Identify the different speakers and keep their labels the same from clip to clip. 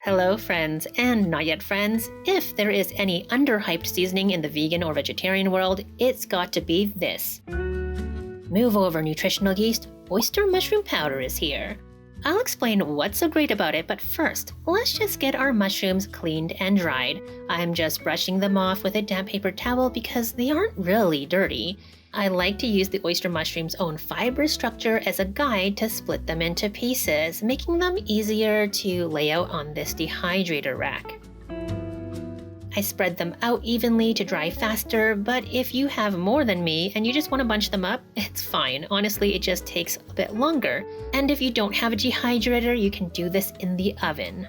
Speaker 1: Hello, friends and not yet friends. If there is any underhyped seasoning in the vegan or vegetarian world, it's got to be this. Move over, nutritional yeast. Oyster mushroom powder is here. I'll explain what's so great about it, but first, let's just get our mushrooms cleaned and dried. I'm just brushing them off with a damp paper towel because they aren't really dirty. I like to use the oyster mushroom's own fiber structure as a guide to split them into pieces, making them easier to lay out on this dehydrator rack. I spread them out evenly to dry faster, but if you have more than me and you just want to bunch them up, it's fine. Honestly, it just takes a bit longer. And if you don't have a dehydrator, you can do this in the oven.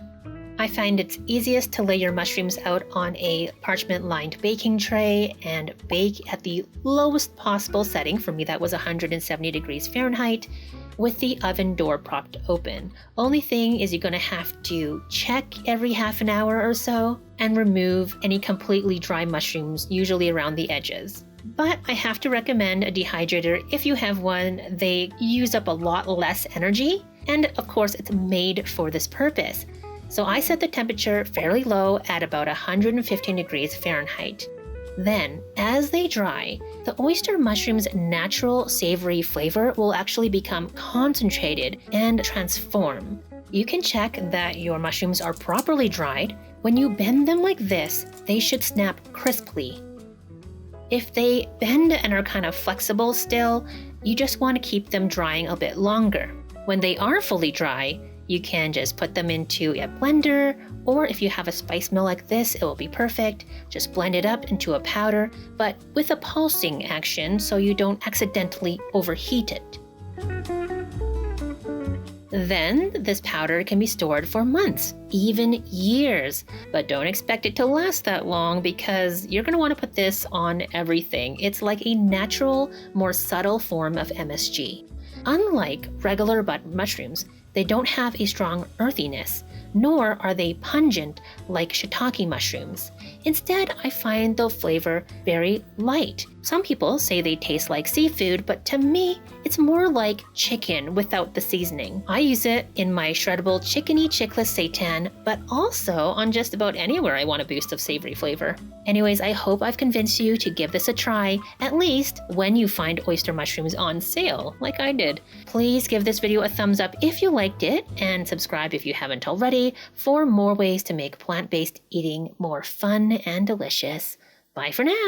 Speaker 1: I find it's easiest to lay your mushrooms out on a parchment-lined baking tray and bake at the lowest possible setting. For me, that was 170 degrees Fahrenheit, with the oven door propped open. Only thing is you're going to have to check every half an hour or so and remove any completely dry mushrooms, usually around the edges. But I have to recommend a dehydrator if you have one. They use up a lot less energy, and of course it's made for this purpose. So I set the temperature fairly low at about 115 degrees Fahrenheit. Then, as they dry, the oyster mushroom's natural savory flavor will actually become concentrated and transform. You can check that your mushrooms are properly dried. When you bend them like this, they should snap crisply. If they bend and are kind of flexible still, you just want to keep them drying a bit longer. When they are fully dry, you can just put them into a blender, or if you have a spice mill like this, it will be perfect. Just blend it up into a powder, but with a pulsing action so you don't accidentally overheat it. Then this powder can be stored for months, even years. But don't expect it to last that long because you're going to want to put this on everything. It's like a natural, more subtle form of MSG. Unlike regular button mushrooms, they don't have a strong earthiness, nor are they pungent like shiitake mushrooms. Instead, I find the flavor very light. Some people say they taste like seafood, but to me, it's more like chicken without the seasoning. I use it in my shreddable chickeny chickless seitan, but also on just about anywhere I want a boost of savory flavor. Anyways, I hope I've convinced you to give this a try, at least when you find oyster mushrooms on sale, like I did. Please give this video a thumbs up if you liked it, and subscribe if you haven't already for more ways to make plant-based eating more fun and delicious. Bye for now!